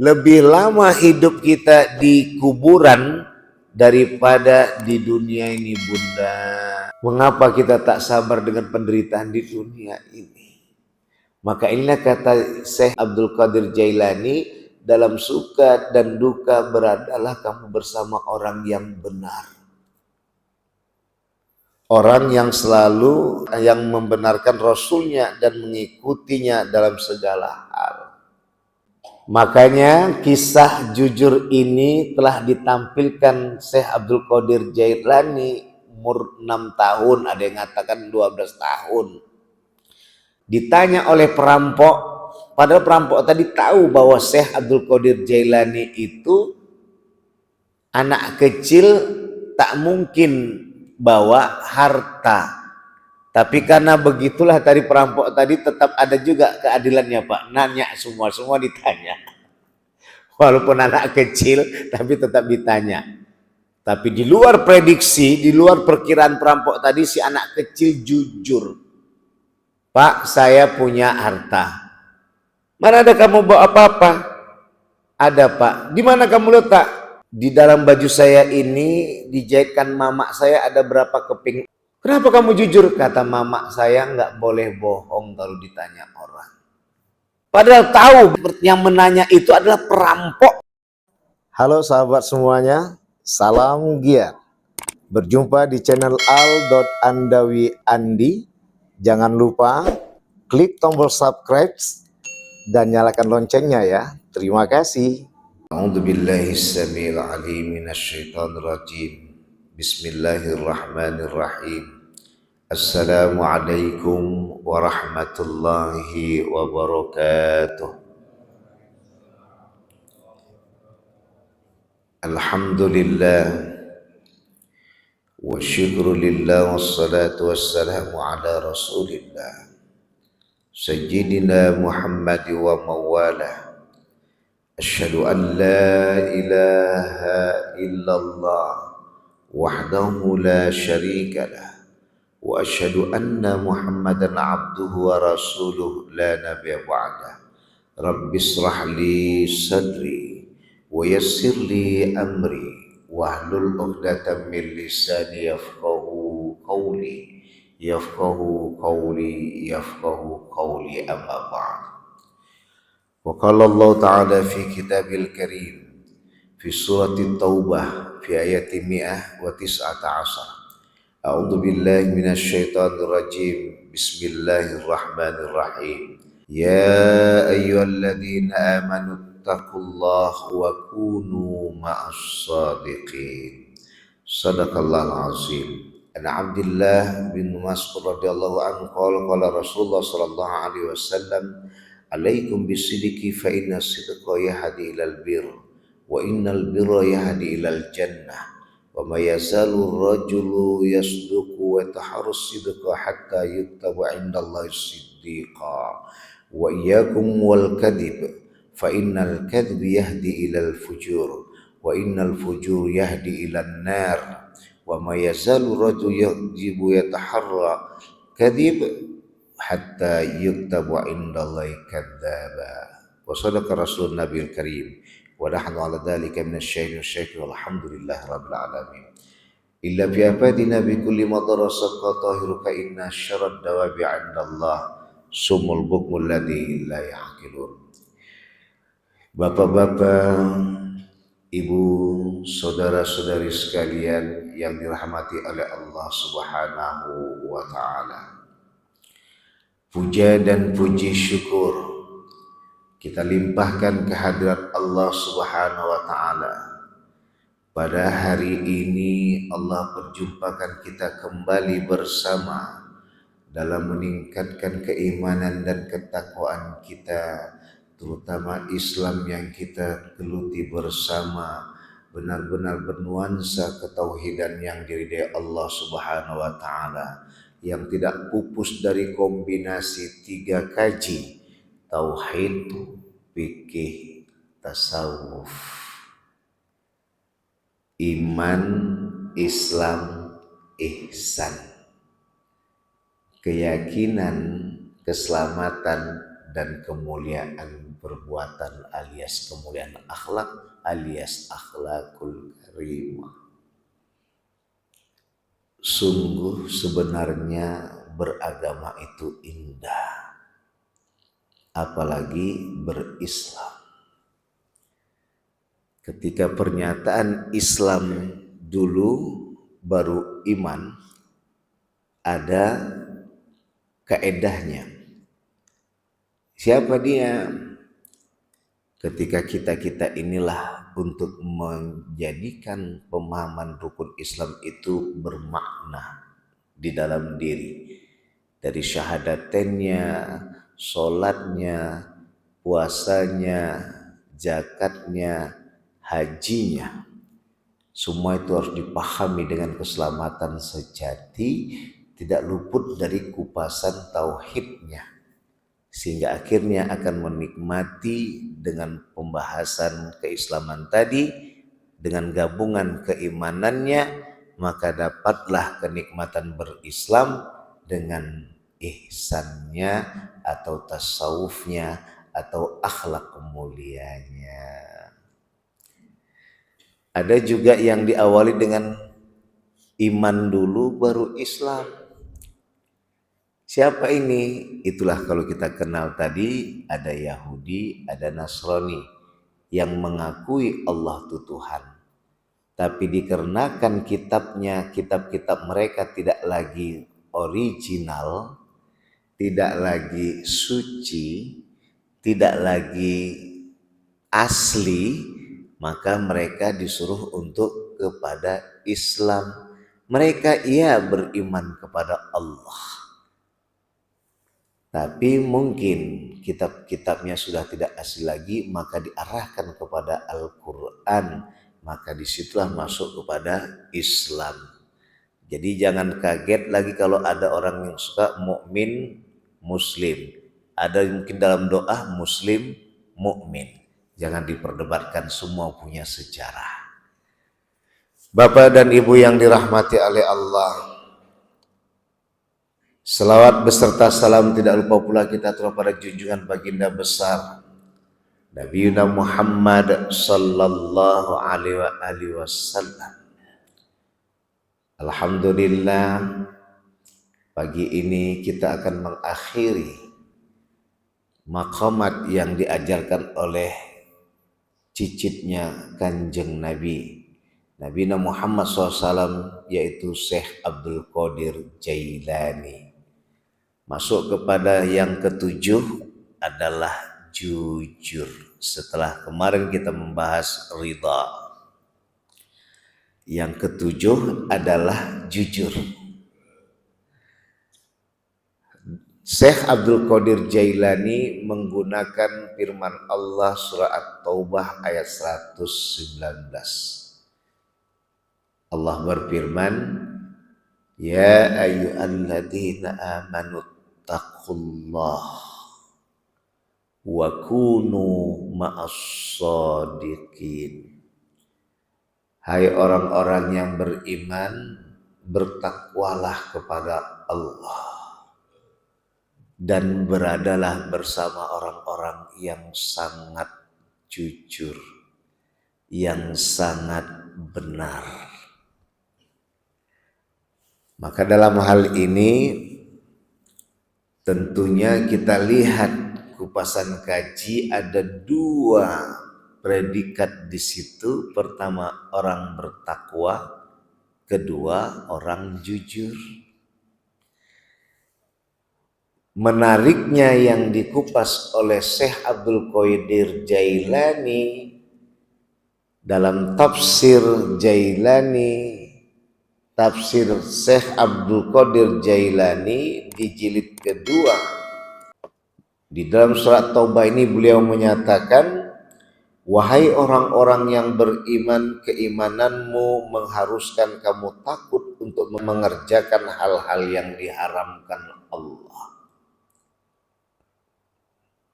Lebih lama hidup kita di kuburan daripada di dunia ini, Bunda. Mengapa kita tak sabar dengan penderitaan di dunia ini? Maka inilah kata Syekh Abdul Qadir Jailani, dalam suka dan duka beradalah kamu bersama orang yang benar. Orang yang selalu yang membenarkan Rasulnya dan mengikutinya dalam segala hal. Makanya kisah jujur ini telah ditampilkan Syekh Abdul Qadir Jailani umur 6 tahun, ada yang mengatakan 12 tahun. Ditanya oleh perampok, padahal perampok tadi tahu bahwa Syekh Abdul Qadir Jailani itu anak kecil tak mungkin bawa harta. Tapi karena begitulah tadi perampok tadi tetap ada juga keadilannya, Pak. Nanya semua ditanya. Walaupun anak kecil tapi tetap ditanya. Tapi di luar prediksi, di luar perkiraan perampok tadi, si anak kecil jujur. Pak, saya punya harta. Mana ada kamu bawa apa-apa? Ada, Pak. Di mana kamu letak? Di dalam baju saya ini dijahitkan mamak saya ada berapa keping. Kenapa kamu jujur? Kata mamak saya, nggak boleh bohong kalau ditanya orang. Padahal tahu yang menanya itu adalah perampok. Halo sahabat semuanya, salam giat. Berjumpa di channel Al.Andawi Andi. Jangan lupa klik tombol subscribe dan nyalakan loncengnya ya. Terima kasih. A'udzubillahis-sami'il 'alim minasyaitonir rajim. Bismillahirrahmanirrahim. Assalamualaikum warahmatullahi wabarakatuh. Alhamdulillah wa syukru lillah wassalatu wassalamu ala rasulillah sayyidina Muhammad wa mawalah. Asyhadu an la ilaha illallah wahdahu la syarika lah wa asyhadu anna Muhammadan abduhu wa rasuluh la nabiyya ba'dah. Rabbi israh li sadri wa yassir li amri wahlul 'uqdatam min lisani yafqahu qawli amma ba'd. Wa qala Allah ta'ala fi kitabil karim fi surati Taubah fi ayati 119. A'udzu billahi minasyaitonir rajim. Bismillahirrahmanirrahim. Ya ayyuhalladzina amanu taqullaha wa kunu ma'as shadiqin. Shadaqallahul azim. An Abdullah bin Mas'ud radhiyallahu anhu qala Rasulullah sallallahu alaihi wasallam, alaikum bisidqi fa inna sidqa yahdi ilal birr wa innal birra yahdi ilal jannah. Wa ma yazalu rajulu yasduqu wa yataharras sidqa hatta yuktaba indallahi siddiqa. Wa iyyakum wal kadhib fa innal kadhib yahdi ilal fujur wa innal fujur yahdi ilan nar. Wa ma yazalu rajulu yajibu yataharra kadhib hatta yuktabu indallahi kadzdzaba. Wa sadaqa rasul nabiyil karim. Wa nahnu ala dhalika minasyaitonir syaitan walhamdulillahi rabbil alamin. Illa fi afadina bi kulli madrasat tahiru ka inna syarrad dawabi 'indallah sumul bukmul ladzi la ya'qilun. Bapak-bapak, ibu, saudara-saudari sekalian yang dirahmati oleh Allah Subhanahu wa taala. Puja dan puji syukur kita limpahkan kehadirat Allah Subhanahu wa taala. Pada hari ini Allah perjumpakan kita kembali bersama dalam meningkatkan keimanan dan ketakwaan kita, terutama Islam yang kita geluti bersama, benar-benar bernuansa ketauhidan yang diridai Allah Subhanahu wa taala, yang tidak pupus dari kombinasi 3 kaji: tauhid, fikih, tasawuf. Iman, Islam, ihsan. Keyakinan, keselamatan, dan kemuliaan perbuatan alias kemuliaan akhlak alias akhlakul karimah. Sungguh sebenarnya beragama itu indah, apalagi berislam. Ketika pernyataan Islam dulu baru iman, ada kaedahnya. Siapa dia? Ketika kita inilah untuk menjadikan pemahaman rukun Islam itu bermakna di dalam diri. Dari syahadatennya, sholatnya, puasanya, zakatnya, hajinya. Semua itu harus dipahami dengan keselamatan sejati, tidak luput dari kupasan tauhidnya. Sehingga akhirnya akan menikmati dengan pembahasan keislaman tadi, dengan gabungan keimanannya, maka dapatlah kenikmatan berislam dengan ihsannya atau tasawufnya atau akhlak kemuliaannya. Ada juga yang diawali dengan iman dulu baru Islam. Siapa ini? Itulah kalau kita kenal tadi, ada Yahudi, ada Nasrani yang mengakui Allah itu Tuhan. Tapi dikarenakan kitabnya, kitab-kitab mereka tidak lagi original, tidak lagi suci, tidak lagi asli, maka mereka disuruh untuk kepada Islam. Mereka beriman kepada Allah. Tapi mungkin kitab-kitabnya sudah tidak asli lagi, maka diarahkan kepada Al-Quran, maka disitulah masuk kepada Islam. Jadi jangan kaget lagi kalau ada orang yang suka mukmin muslim, ada mungkin dalam doa muslim mukmin. Jangan diperdebatkan, semua punya sejarah. Bapak dan Ibu yang dirahmati oleh Allah, selawat beserta salam tidak lupa pula kita kepada junjungan baginda besar Nabi Muhammad sallallahu alaihi wasallam. Alhamdulillah, pagi ini kita akan mengakhiri maqamat yang diajarkan oleh cicitnya Kanjeng Nabi Muhammad SAW, yaitu Syekh Abdul Qadir Jailani. Masuk kepada yang ketujuh adalah jujur. Setelah kemarin kita membahas ridha, yang ketujuh adalah jujur. Syekh Abdul Qadir Jailani menggunakan firman Allah surah At-Taubah ayat 119. Allah berfirman, ya ayyuhalladzina amanu taqullah wa kunu ma'as shadiqin. Hai orang-orang yang beriman, bertakwalah kepada Allah dan beradalah bersama orang-orang yang sangat jujur, yang sangat benar. Maka dalam hal ini tentunya kita lihat kupasan kaji ada dua predikat di situ. Pertama, orang bertakwa, kedua, orang jujur. Menariknya yang dikupas oleh Syekh Abdul Qadir Jailani dalam tafsir Jailani, tafsir Syekh Abdul Qadir Jailani di jilid kedua. Di dalam surat Taubah ini beliau menyatakan, wahai orang-orang yang beriman, keimananmu mengharuskan kamu takut untuk mengerjakan hal-hal yang diharamkan Allah.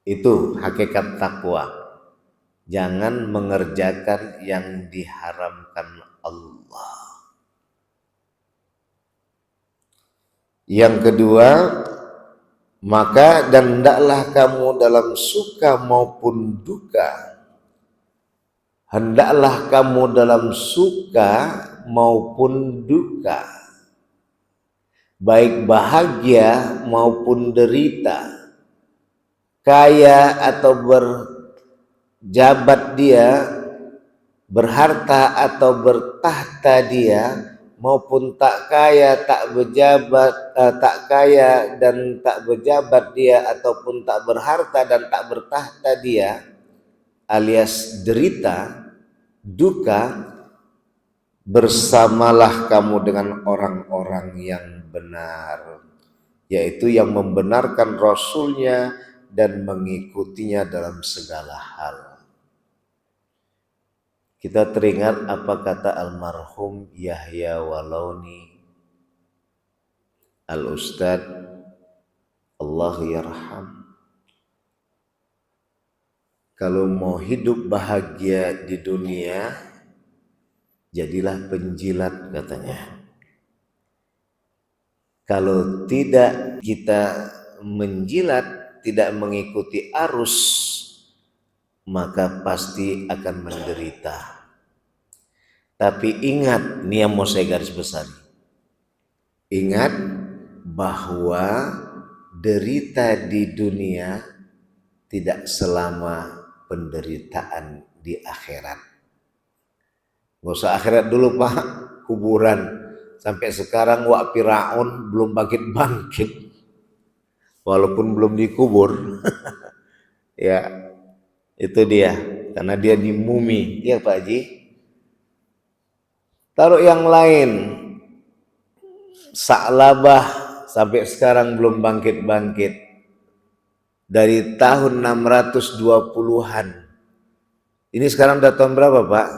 Itu hakikat takwa. Jangan mengerjakan yang diharamkan Allah. Yang kedua, Maka dan hendaklah kamu dalam suka maupun duka, hendaklah kamu dalam suka maupun duka, baik bahagia maupun derita, kaya atau berjabat dia, berharta atau bertahta dia, maupun tak kaya, tak berjabat, tak kaya dan tak berjabat dia, ataupun tak berharta dan tak bertahta dia, alias derita, duka, bersamalah kamu dengan orang-orang yang benar, yaitu yang membenarkan Rasulnya dan mengikutinya dalam segala hal. Kita teringat apa kata almarhum Yahya Walauni Al-Ustad, Allah yarham. Kalau mau hidup bahagia di dunia, jadilah penjilat katanya. Kalau tidak kita menjilat, tidak mengikuti arus, maka pasti akan menderita. Tapi ingat, ini yang mau saya garis besar. Ingat bahwa derita di dunia tidak selama penderitaan di akhirat. Gak usah akhirat dulu Pak, kuburan. Sampai sekarang wak Firaun belum bangkit-bangkit, walaupun belum dikubur. Ya, itu dia, karena dia di mumi. Ya Pak Haji. Taruh yang lain, Sa'labah sampai sekarang belum bangkit-bangkit. Dari tahun 620-an. Ini sekarang udah tahun berapa Pak?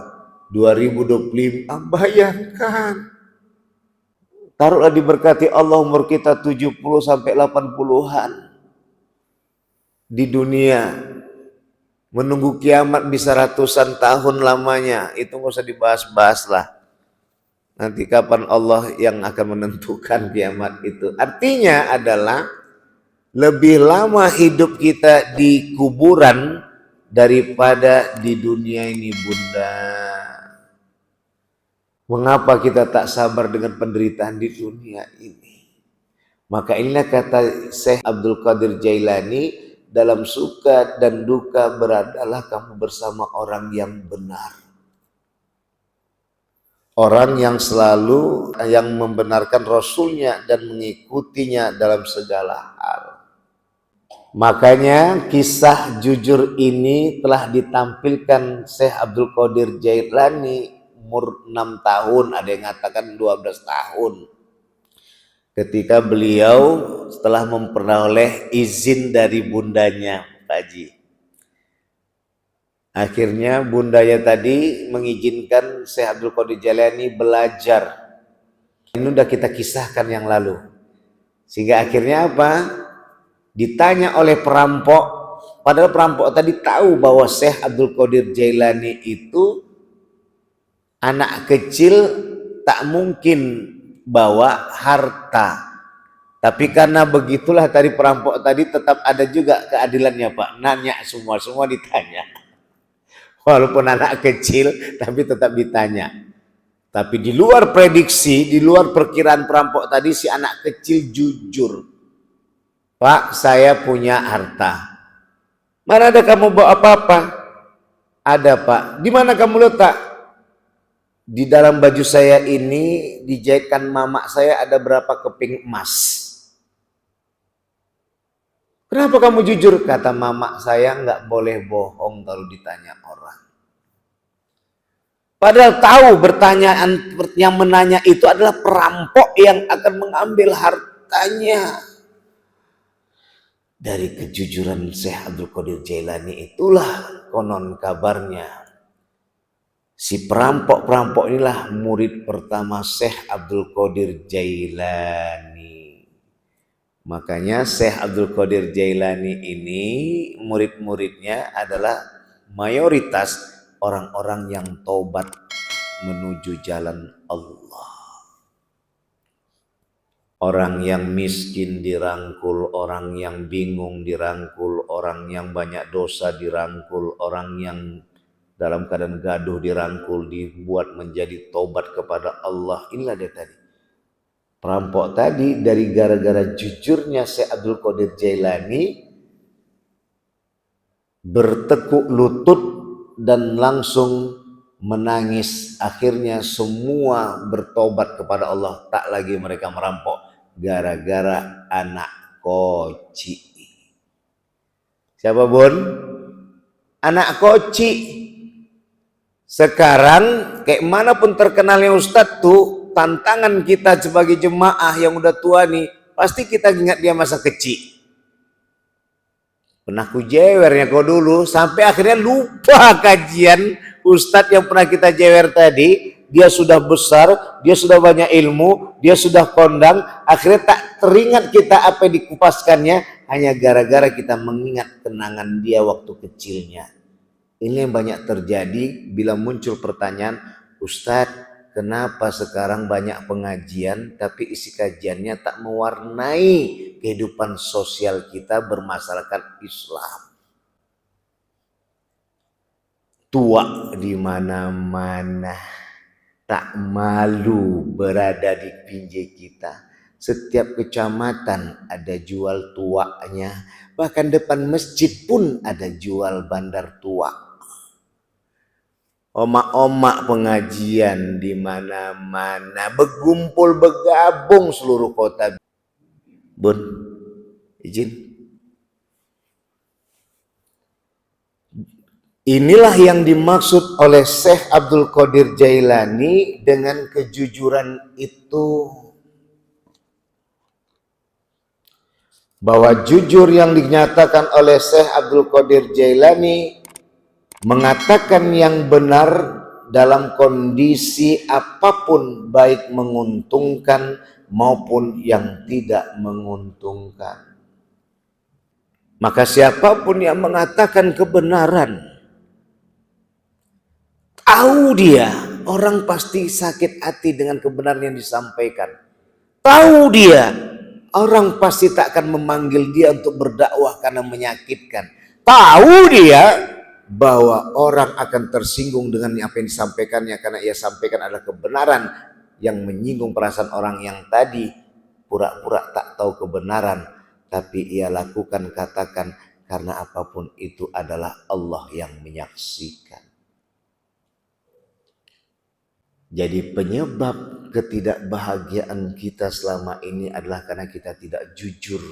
2025. Bayangkan. Taruhlah diberkati Allah umur kita 70 sampai 80-an. Di dunia. Menunggu kiamat bisa ratusan tahun lamanya. Itu nggak usah dibahas-bahas lah. Nanti kapan Allah yang akan menentukan kiamat itu. Artinya adalah lebih lama hidup kita di kuburan daripada di dunia ini Bunda. Mengapa kita tak sabar dengan penderitaan di dunia ini? Maka inilah kata Syekh Abdul Qadir Jailani, dalam suka dan duka beradalah kamu bersama orang yang benar. Orang yang selalu yang membenarkan Rasulnya dan mengikutinya dalam segala hal. Makanya kisah jujur ini telah ditampilkan Syekh Abdul Qadir Jailani umur 6 tahun, ada yang mengatakan 12 tahun. Ketika beliau setelah memperoleh izin dari bundanya, Pak Haji. Akhirnya bundanya tadi mengizinkan Syekh Abdul Qadir Jailani belajar. Ini sudah kita kisahkan yang lalu. Sehingga akhirnya apa? Ditanya oleh perampok, padahal perampok tadi tahu bahwa Syekh Abdul Qadir Jailani itu anak kecil, tak mungkin bawa harta. Tapi karena begitulah tadi perampok tadi tetap ada juga keadilannya Pak. Nanya semua ditanya. Walaupun anak kecil tapi tetap ditanya. Tapi di luar prediksi, di luar perkiraan perampok tadi, si anak kecil jujur. Pak, saya punya harta. Mana ada kamu bawa apa-apa? Ada Pak. Di mana kamu letak? Di dalam baju saya ini dijahitkan mama saya ada berapa keping emas. Kenapa kamu jujur? Kata mama saya nggak boleh bohong kalau ditanya orang. Padahal tahu pertanyaan yang menanya itu adalah perampok yang akan mengambil hartanya. Dari kejujuran Syekh Abdul Qadir Jailani itulah konon kabarnya. Si perampok-perampok inilah murid pertama Syekh Abdul Qadir Jailani. Makanya Syekh Abdul Qadir Jailani ini murid-muridnya adalah mayoritas orang-orang yang taubat menuju jalan Allah. Orang yang miskin dirangkul, orang yang bingung dirangkul, orang yang banyak dosa dirangkul, orang yang dalam keadaan gaduh dirangkul, dibuat menjadi tobat kepada Allah. Inilah dia tadi. Perampok tadi dari gara-gara jujurnya Syekh Abdul Qadir Jailani bertekuk lutut dan langsung menangis. Akhirnya semua bertobat kepada Allah, tak lagi mereka merampok gara-gara anak koci. Siapa Bun? Anak koci. Sekarang kayak manapun terkenalnya Ustadz tuh, tantangan kita sebagai jemaah yang udah tua nih, pasti kita ingat dia masa kecil. Pernah ku jewernya kau dulu, sampai akhirnya lupa kajian Ustadz yang pernah kita jewer tadi. Dia sudah besar, dia sudah banyak ilmu, dia sudah kondang, akhirnya tak teringat kita apa yang dikupaskannya, hanya gara-gara kita mengingat kenangan dia waktu kecilnya. Ini yang banyak terjadi bila muncul pertanyaan, Ustadz, kenapa sekarang banyak pengajian tapi isi kajiannya tak mewarnai kehidupan sosial kita bermasyarakat Islam? Tua di mana-mana, tak malu berada di pinggir kita. Setiap kecamatan ada jual tuanya, bahkan depan masjid pun ada jual bandar tua. Omak-omak pengajian di mana-mana, berkumpul bergabung seluruh kota. Bun, izin. Inilah yang dimaksud oleh Syekh Abdul Qadir Jailani dengan kejujuran itu. Bahwa jujur yang dinyatakan oleh Syekh Abdul Qadir Jailani mengatakan yang benar dalam kondisi apapun, baik menguntungkan maupun yang tidak menguntungkan. Maka siapapun yang mengatakan kebenaran, tahu dia orang pasti sakit hati dengan kebenaran yang disampaikan. Tahu dia orang pasti tak akan memanggil dia untuk berdakwah karena menyakitkan. Tahu dia bahwa orang akan tersinggung dengan apa yang disampaikannya karena ia sampaikan adalah kebenaran yang menyinggung perasaan orang yang tadi pura-pura tak tahu kebenaran, tapi ia lakukan, katakan, karena apapun itu adalah Allah yang menyaksikan. Jadi penyebab ketidakbahagiaan kita selama ini adalah karena kita tidak jujur.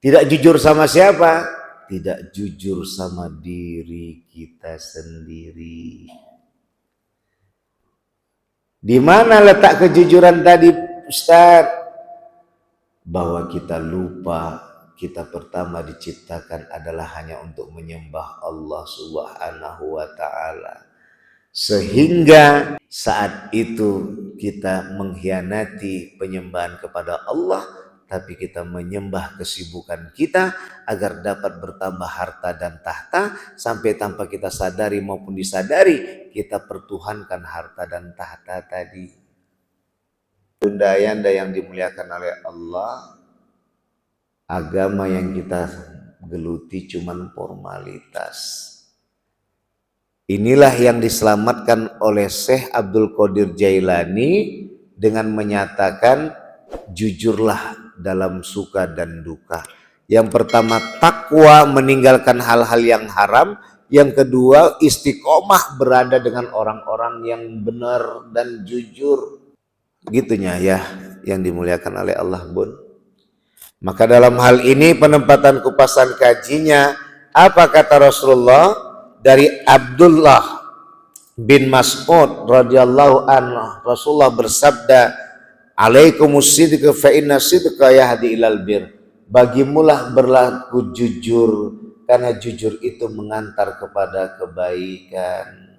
Tidak jujur sama siapa? Tidak jujur sama diri kita sendiri. Di mana letak kejujuran tadi, Ustaz? Bahwa kita lupa kita pertama diciptakan adalah hanya untuk menyembah Allah Subhanahu wa ta'ala. Sehingga saat itu kita mengkhianati penyembahan kepada Allah, tapi kita menyembah kesibukan kita agar dapat bertambah harta dan tahta, sampai tanpa kita sadari maupun disadari kita pertuhankan harta dan tahta tadi. Undayanda yang dimuliakan oleh Allah, agama yang kita geluti cuman formalitas. Inilah yang diselamatkan oleh Syekh Abdul Qadir Jailani dengan menyatakan jujurlah dalam suka dan duka. Yang pertama takwa, meninggalkan hal-hal yang haram. Yang kedua istiqomah, berada dengan orang-orang yang benar dan jujur. Gitunya ya yang dimuliakan oleh Allah, Bun. Maka dalam hal ini penempatan kupasan kajinya, apa kata Rasulullah? Dari Abdullah bin Mas'ud radhiyallahu anhu, Rasulullah bersabda, "Alaikumus sidq fa inna sidqa yahdi ilal bir." Bagimulah berlaku jujur, karena jujur itu mengantar kepada kebaikan.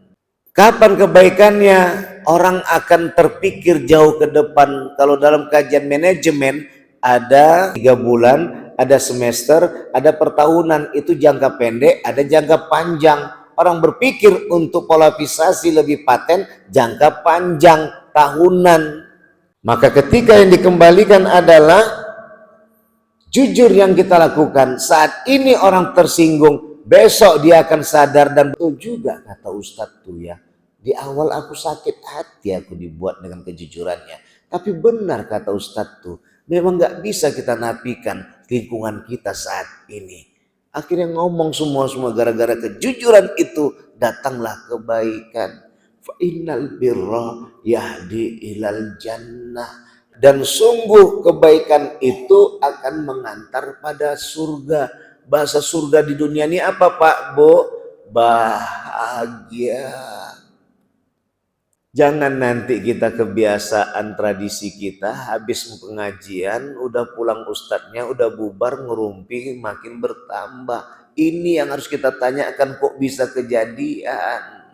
Kapan kebaikannya? Orang akan terpikir jauh ke depan. Kalau dalam kajian manajemen ada 3 bulan, ada semester, ada pertahunan, itu jangka pendek, ada jangka panjang. Orang berpikir untuk polarisasi lebih paten, jangka panjang, tahunan. Maka ketika yang dikembalikan adalah jujur yang kita lakukan. Saat ini orang tersinggung, besok dia akan sadar. Dan betul juga kata Ustadz tuh ya, di awal aku sakit hati aku dibuat dengan kejujurannya. Tapi benar kata Ustadz tuh, memang gak bisa kita nafikan lingkungan kita saat ini. Akhirnya ngomong semua gara-gara kejujuran itu datanglah kebaikan. Fa innal birra yahdi ilal jannah. Dan sungguh kebaikan itu akan mengantar pada surga. Bahasa surga di dunia ini apa Pak, Bu? Bahagia. Jangan nanti kita kebiasaan tradisi kita habis pengajian udah pulang ustadznya udah bubar ngerumpi makin bertambah. Ini yang harus kita tanyakan, kok bisa kejadian?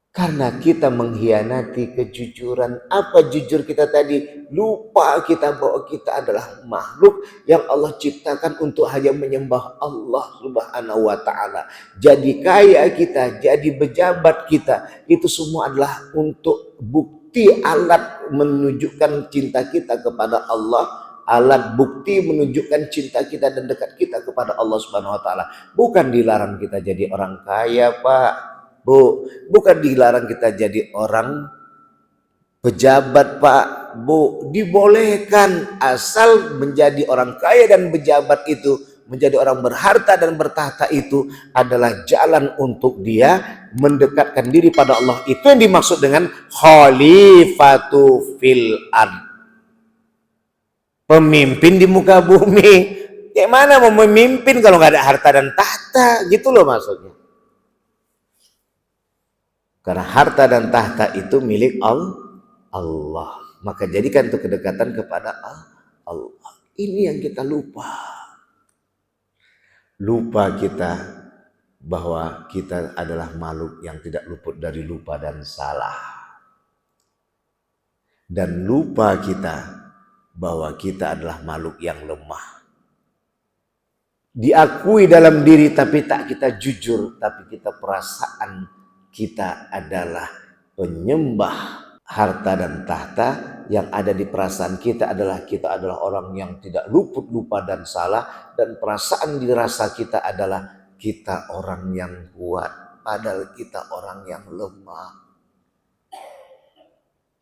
Karena kita mengkhianati kejujuran. Apa jujur kita tadi? Lupa kita bahwa kita adalah makhluk yang Allah ciptakan untuk hanya menyembah Allah Subhanahu wa ta'ala. Jadi kaya kita, jadi pejabat kita, itu semua adalah untuk bukti alat menunjukkan cinta kita kepada Allah. Alat bukti menunjukkan cinta kita dan dekat kita kepada Allah Subhanahu wa ta'ala. Bukan dilarang kita jadi orang kaya, Pak. Bu, bukan dilarang kita jadi orang pejabat, Pak. Bu, dibolehkan asal menjadi orang kaya dan pejabat itu, menjadi orang berharta dan bertahta itu adalah jalan untuk dia mendekatkan diri pada Allah. Itu yang dimaksud dengan khalifatu fil ard. Pemimpin di muka bumi. Kayak mana mau memimpin kalau nggak ada harta dan tahta? Gitu loh maksudnya. Karena harta dan tahta itu milik Allah. Maka jadikan itu kedekatan kepada Allah. Ini yang kita lupa. Lupa kita bahwa kita adalah makhluk yang tidak luput dari lupa dan salah. Dan lupa kita bahwa kita adalah makhluk yang lemah. Diakui dalam diri tapi tak kita jujur, tapi kita perasaan kita adalah penyembah harta dan tahta. Yang ada di perasaan kita adalah orang yang tidak luput lupa dan salah, dan perasaan dirasa kita adalah kita orang yang kuat padahal kita orang yang lemah.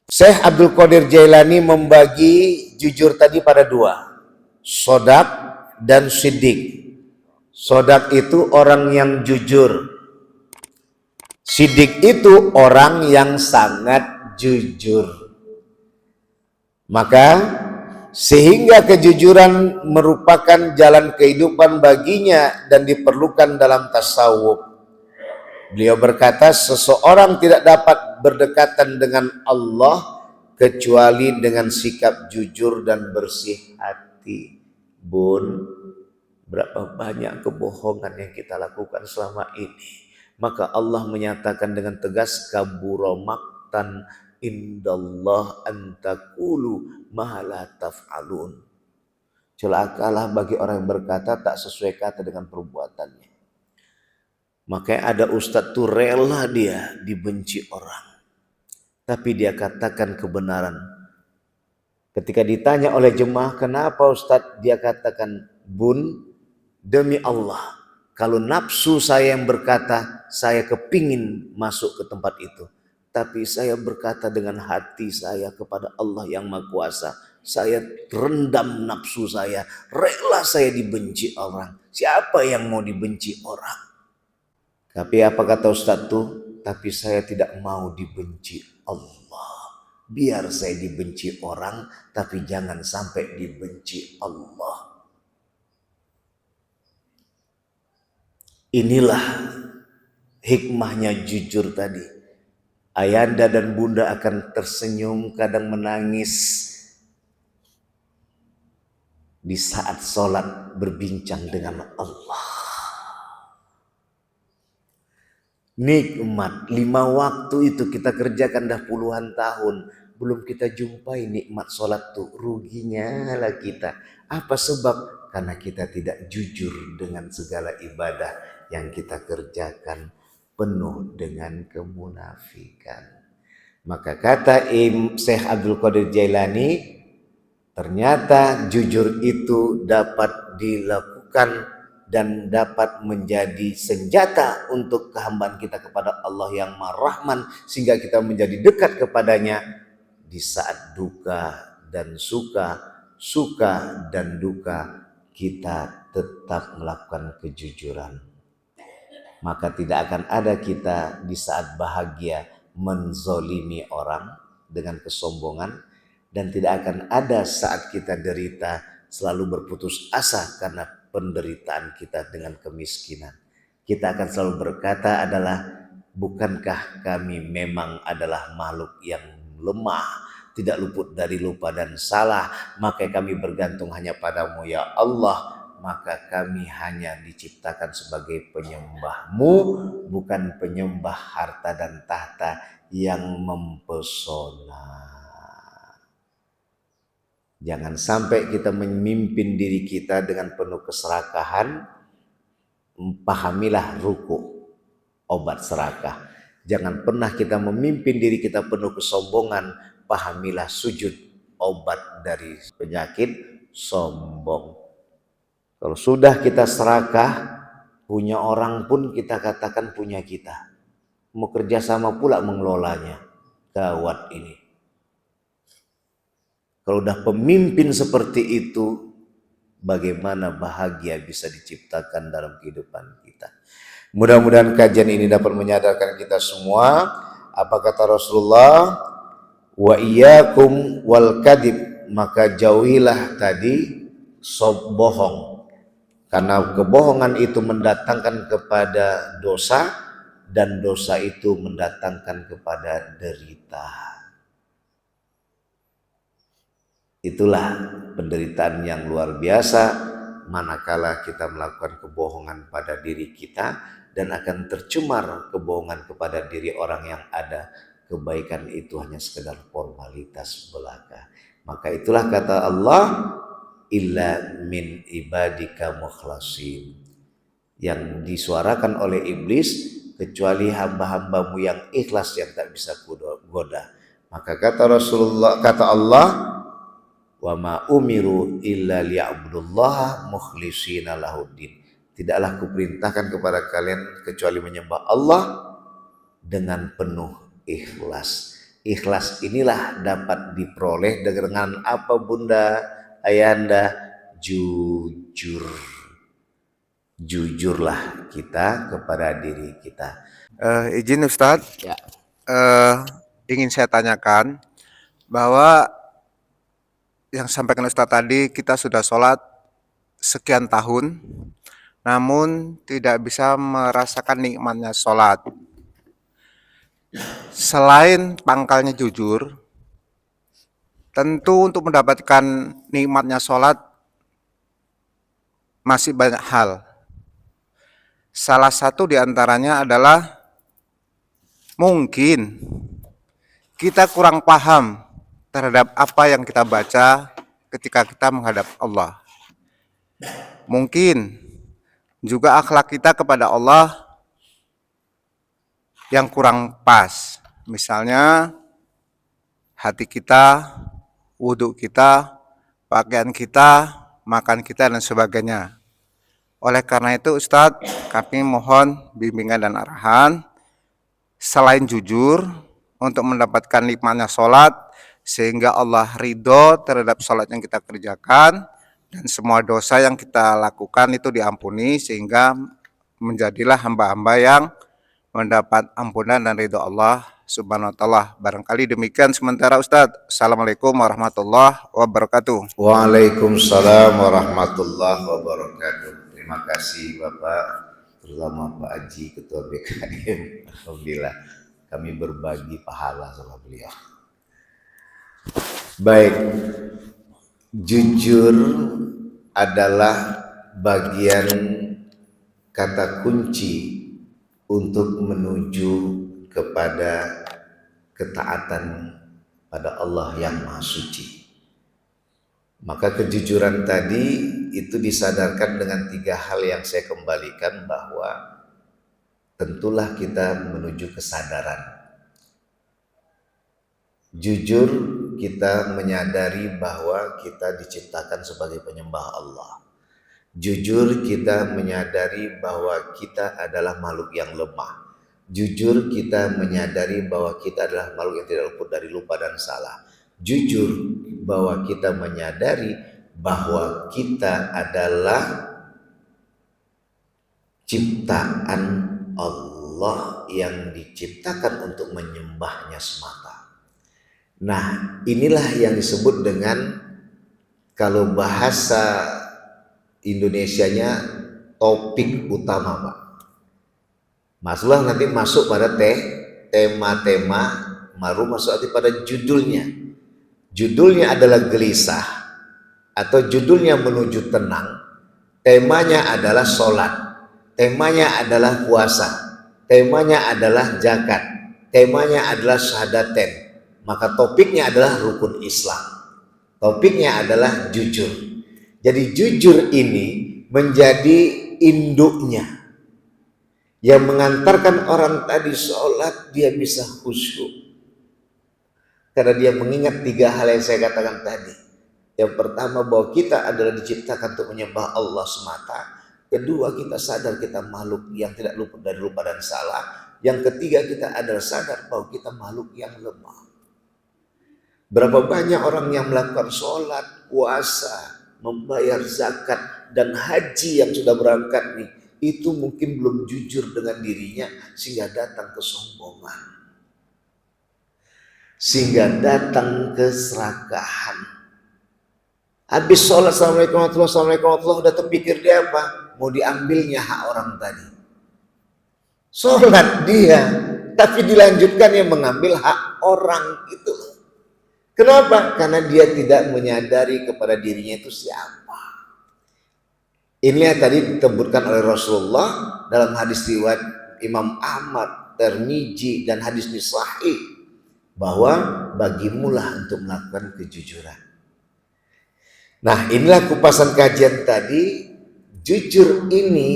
Syekh Abdul Qadir Jailani membagi jujur tadi pada dua, sodak dan siddiq. Sodak itu orang yang jujur, siddiq itu orang yang sangat jujur. Maka sehingga kejujuran merupakan jalan kehidupan baginya dan diperlukan dalam tasawuf. Beliau berkata, seseorang tidak dapat berdekatan dengan Allah kecuali dengan sikap jujur dan bersih hati. Bun, berapa banyak kebohongan yang kita lakukan selama ini. Maka Allah menyatakan dengan tegas, kabura maqtan indallah antakulu ma la taf'alun. Celakalah bagi orang yang berkata tak sesuai kata dengan perbuatannya. Makanya ada ustadz tuh rela dia dibenci orang, tapi dia katakan kebenaran. Ketika ditanya oleh jemaah, kenapa ustadz? Dia katakan, bun, demi Allah, kalau nafsu saya yang berkata, saya kepingin masuk ke tempat itu. Tapi saya berkata dengan hati saya kepada Allah yang Maha Kuasa. Saya rendam nafsu saya. Rela saya dibenci orang. Siapa yang mau dibenci orang? Tapi apa kata Ustadz tuh? Tapi saya tidak mau dibenci Allah. Biar saya dibenci orang, tapi jangan sampai dibenci Allah. Inilah hikmahnya jujur tadi. Ayanda dan bunda akan tersenyum, kadang menangis di saat sholat berbincang dengan Allah. Nikmat 5 waktu itu kita kerjakan dah puluhan tahun, belum kita jumpai nikmat sholat tuh. Ruginya lah kita. Apa sebab? Karena kita tidak jujur dengan segala ibadah yang kita kerjakan, penuh dengan kemunafikan. Maka kata Syekh Abdul Qadir Jailani, ternyata jujur itu dapat dilakukan dan dapat menjadi senjata untuk kehambaan kita kepada Allah yang Maha Rahman, sehingga kita menjadi dekat kepadanya di saat duka dan suka, suka dan duka, kita tetap melakukan kejujuran. Maka tidak akan ada kita di saat bahagia menzolimi orang dengan kesombongan, dan tidak akan ada saat kita derita selalu berputus asa karena penderitaan kita dengan kemiskinan. Kita akan selalu berkata adalah, bukankah kami memang adalah makhluk yang lemah, tidak luput dari lupa dan salah, maka kami bergantung hanya padamu ya Allah. Maka kami hanya diciptakan sebagai penyembahmu, bukan penyembah harta dan tahta yang mempesona. Jangan sampai kita memimpin diri kita dengan penuh keserakahan. Pahamilah ruku, obat serakah. Jangan pernah kita memimpin diri kita penuh kesombongan. Pahamilah sujud, obat dari penyakit sombong. Kalau sudah kita serakah, punya orang pun kita katakan punya kita. Mau kerjasama pula mengelolanya. Gawat ini. Kalau udah pemimpin seperti itu, bagaimana bahagia bisa diciptakan dalam kehidupan kita. Mudah-mudahan kajian ini dapat menyadarkan kita semua. Apa kata Rasulullah? Wa iyyakum wal kadhib, maka jauhilah tadi bohong. Karena kebohongan itu mendatangkan kepada dosa, dan dosa itu mendatangkan kepada derita. Itulah penderitaan yang luar biasa manakala kita melakukan kebohongan pada diri kita, dan akan tercemar kebohongan kepada diri orang yang ada. Kebaikan itu hanya sekedar formalitas belaka. Maka itulah kata Allah, illa min ibadika mukhlasin, yang disuarakan oleh iblis, kecuali hamba-hambamu yang ikhlas yang tak bisa goda. Maka kata Rasulullah, kata Allah, wa ma umiru illa liya'budullaha mukhlishina lahuddin. Tidaklah kuperintahkan kepada kalian kecuali menyembah Allah dengan penuh ikhlas. Ikhlas inilah dapat diperoleh dengan apa Bunda, Ayanda? Jujur. Jujurlah kita kepada diri kita. Izin Ustadz, Ya. ingin saya tanyakan bahwa yang sampaikan Ustadz tadi, kita sudah sholat sekian tahun, namun tidak bisa merasakan nikmatnya sholat. Selain pangkalnya jujur, tentu untuk mendapatkan nikmatnya sholat masih banyak hal. Salah satu diantaranya adalah mungkin kita kurang paham terhadap apa yang kita baca ketika kita menghadap Allah. Mungkin juga akhlak kita kepada Allah yang kurang pas. Misalnya hati kita, wudhu kita, pakaian kita, makan kita, dan sebagainya. Oleh karena itu Ustadz, kami mohon bimbingan dan arahan selain jujur untuk mendapatkan nikmatnya sholat, sehingga Allah ridho terhadap sholat yang kita kerjakan, dan semua dosa yang kita lakukan itu diampuni, sehingga menjadilah hamba-hamba yang mendapat ampunan dan ridho Allah Subhanahu wa ta'ala. Barangkali demikian sementara Ustadz. Assalamualaikum warahmatullahi wabarakatuh. Waalaikumsalam warahmatullahi wabarakatuh. Terima kasih Bapak, terutama Pak Haji Ketua BKM. Alhamdulillah kami berbagi pahala sama beliau. Baik, jujur adalah bagian kata kunci untuk menuju kepada ketaatan pada Allah yang Maha Suci. Maka kejujuran tadi itu disadarkan dengan 3 hal yang saya kembalikan, bahwa tentulah kita menuju kesadaran. Jujur kita menyadari bahwa kita diciptakan sebagai penyembah Allah. Jujur kita menyadari bahwa kita adalah makhluk yang lemah. Jujur kita menyadari bahwa kita adalah makhluk yang tidak luput dari lupa dan salah. Jujur bahwa kita menyadari bahwa kita adalah ciptaan Allah yang diciptakan untuk menyembahnya semata. Nah, inilah yang disebut dengan, kalau bahasa Indonesianya, topik utama, Pak. Masuklah nanti masuk pada tema-tema, baru masuk nanti pada judulnya. Judulnya adalah gelisah atau judulnya menuju tenang. Temanya adalah sholat, temanya adalah puasa, temanya adalah zakat, temanya adalah syahadaten. Maka topiknya adalah rukun Islam. Topiknya adalah jujur. Jadi jujur ini menjadi induknya yang mengantarkan orang tadi sholat dia bisa khusyuk. Karena dia mengingat 3 hal yang saya katakan tadi. Yang pertama, bahwa kita adalah diciptakan untuk menyembah Allah semata. Kedua, kita sadar kita makhluk yang tidak luput dari lupa dan salah. Yang ketiga, kita adalah sadar bahwa kita makhluk yang lemah. Berapa banyak orang yang melakukan sholat, puasa, membayar zakat, dan haji yang sudah berangkat nih, itu mungkin belum jujur dengan dirinya sehingga datang kesombongan, sehingga datang keserakahan. Habis sholat, assalamualaikum warahmatullahi wabarakatuh, udah terpikir dia apa? Mau diambilnya hak orang tadi. Sholat dia, tapi dilanjutkan yang mengambil hak orang itu. Kenapa? Karena dia tidak menyadari kepada dirinya itu siapa. Ini yang tadi disebutkan oleh Rasulullah dalam hadis riwayat Imam Ahmad, Tirmizi, dan hadis ini sahih, bahwa bagimulah untuk melakukan kejujuran. Nah, inilah kupasan kajian tadi. Jujur ini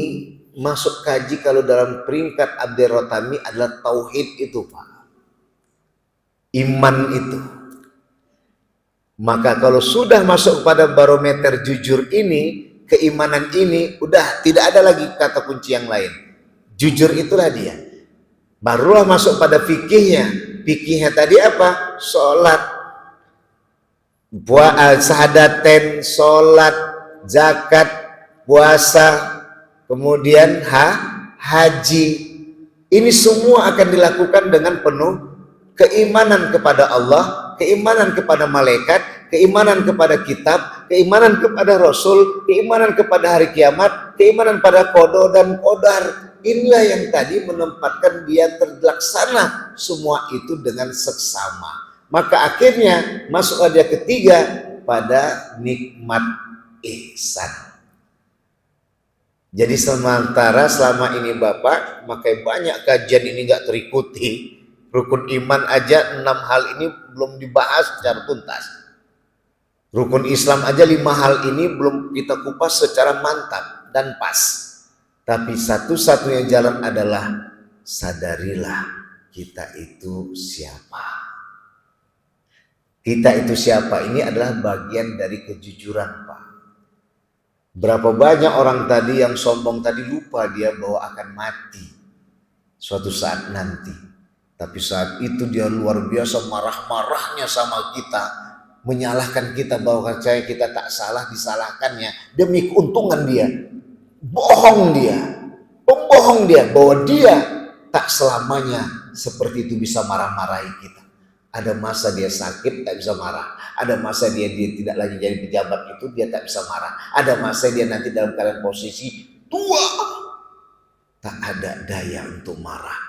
masuk kaji kalau dalam peringkat Abdul Rotami adalah tauhid itu, Pak. Iman itu. Maka kalau sudah masuk pada barometer jujur ini, keimanan ini, udah tidak ada lagi kata kunci yang lain. Jujur itulah dia. Barulah masuk pada fikihnya. Fikihnya tadi apa? Sholat, syahadaten, sholat, zakat, puasa, kemudian haji. Ini semua akan dilakukan dengan penuh keimanan kepada Allah, keimanan kepada malaikat, keimanan kepada kitab, keimanan kepada Rasul, keimanan kepada hari kiamat, keimanan pada qada dan qadar. Inilah yang tadi menempatkan dia terlaksana semua itu dengan seksama. Maka akhirnya masuklah dia ketiga pada nikmat ihsan. Jadi sementara selama ini Bapak makai banyak kajian ini nggak terikuti, rukun iman aja 6 hal ini belum dibahas secara tuntas. Rukun Islam aja 5 hal ini belum kita kupas secara mantap dan pas. Tapi satu-satunya jalan adalah sadarilah kita itu siapa. Kita itu siapa ini adalah bagian dari kejujuran, Pak. Berapa banyak orang tadi yang sombong tadi lupa dia bahwa akan mati suatu saat nanti. Tapi saat itu dia luar biasa marah-marahnya sama kita, menyalahkan kita bahwa kita tak salah, disalahkannya demi keuntungan dia. Bohong dia, pembohong dia, bahwa dia tak selamanya seperti itu bisa marah-marahi kita. Ada masa dia sakit tak bisa marah, ada masa dia tidak lagi jadi pejabat itu dia tak bisa marah, ada masa dia nanti dalam keadaan posisi tua tak ada daya untuk marah.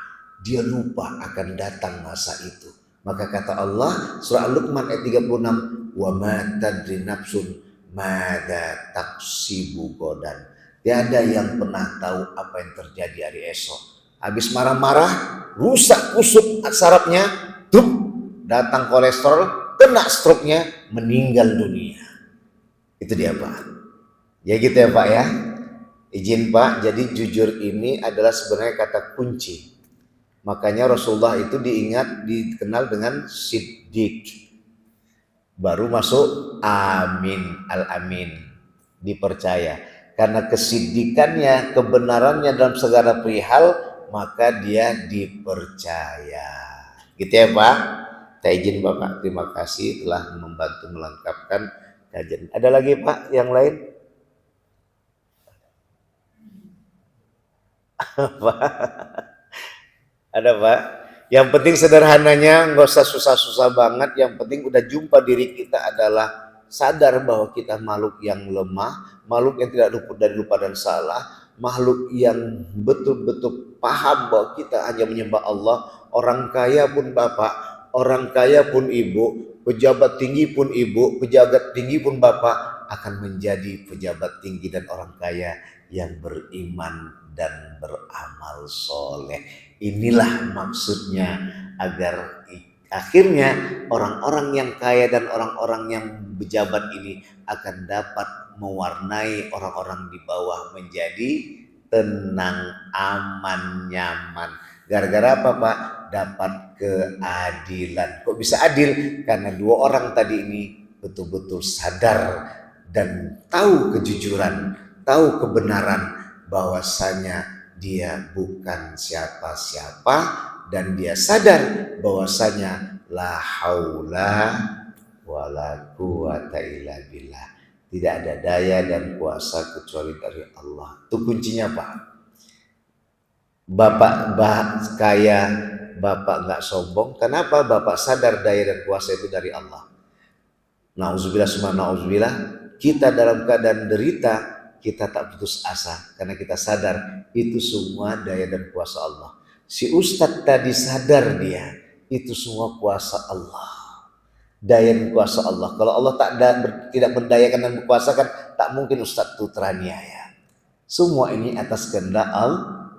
Dia lupa akan datang masa itu. Maka kata Allah surah Luqman ayat 36, wa ma tadri nafsun madza taksibu godan. Tiada yang pernah tahu apa yang terjadi hari esok. Habis marah-marah, rusak kusut sarafnya, datang kolesterol, kena stroke-nya, meninggal dunia. Itu dia, Pak. Ya gitu ya, Pak ya. Izin, Pak. Jadi jujur ini adalah sebenarnya kata kunci. Makanya Rasulullah itu dikenal dengan Siddiq. Baru masuk Amin, Al-Amin, dipercaya. Karena kesiddiqannya, kebenarannya dalam segala perihal, maka dia dipercaya. Gitu ya Pak. Saya izin Bapak, terima kasih telah membantu melengkapkan kajian. Ada lagi Pak yang lain? Ada Pak. Yang penting sederhananya, nggak usah susah-susah banget. Yang penting udah jumpa diri kita adalah sadar bahwa kita makhluk yang lemah, makhluk yang tidak luput dari lupa dan salah, makhluk yang betul-betul paham bahwa kita hanya menyembah Allah. Orang kaya pun bapak, orang kaya pun ibu, pejabat tinggi pun ibu, pejabat tinggi pun bapak akan menjadi pejabat tinggi dan orang kaya yang beriman dan beramal soleh. Inilah maksudnya, agar akhirnya orang-orang yang kaya dan orang-orang yang pejabat ini akan dapat mewarnai orang-orang di bawah menjadi tenang, aman, nyaman. Gara-gara apa Pak? Dapat keadilan. Kok bisa adil? Karena dua orang tadi ini betul-betul sadar dan tahu kejujuran, tahu kebenaran, bahwasanya dia bukan siapa-siapa, dan dia sadar bahwasanya la haula wala quwata illa billah. Tidak ada daya dan kuasa kecuali dari Allah. Itu kuncinya Pak. Bapak kaya, Bapak nggak sombong. Kenapa? Bapak sadar daya dan kuasa itu dari Allah. Nauzubillah summa nauzubillah. Kita dalam keadaan derita, kita tak putus asa karena kita sadar itu semua daya dan kuasa Allah. Si Ustadz tadi sadar dia itu semua kuasa Allah, daya dan kuasa Allah. Kalau Allah tidak mendayakan dan berkuasakan, tak mungkin Ustadz itu teraniaya. Semua ini atas kehendak Allah.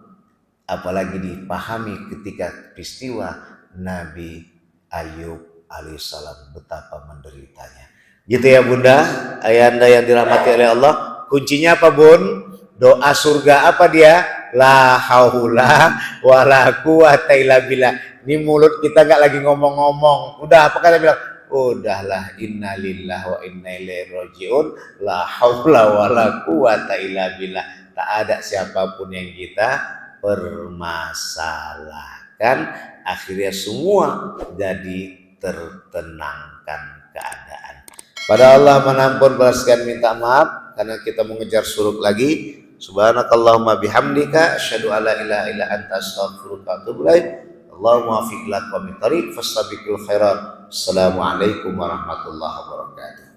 Apalagi dipahami ketika peristiwa Nabi Ayub alaihissalam, betapa menderitanya. Gitu ya Bunda, ayahanda yang dirahmati oleh Allah. Kuncinya apa Bun? Doa surga apa dia? La haula wala quwata illa billah. Ini mulut kita gak lagi ngomong-ngomong. Udah apa kata bilang? Udahlah, innalillahi wa inna ilaihi rajiun. La haula wala quwata illa billah. Tak ada siapapun yang kita permasalahkan. Akhirnya semua jadi tertenangkan keadaan. Pada Allah menampun, balaskan, minta maaf karena kita mengejar suruk lagi. Subhanakallahumma bihamdika asyhadu alla ilaha illa anta astaghfiruka wa atubu ilaik. Allahumma waffiq lak wa min tariq fastabiqul khairat. Assalamualaikum warahmatullahi wabarakatuh.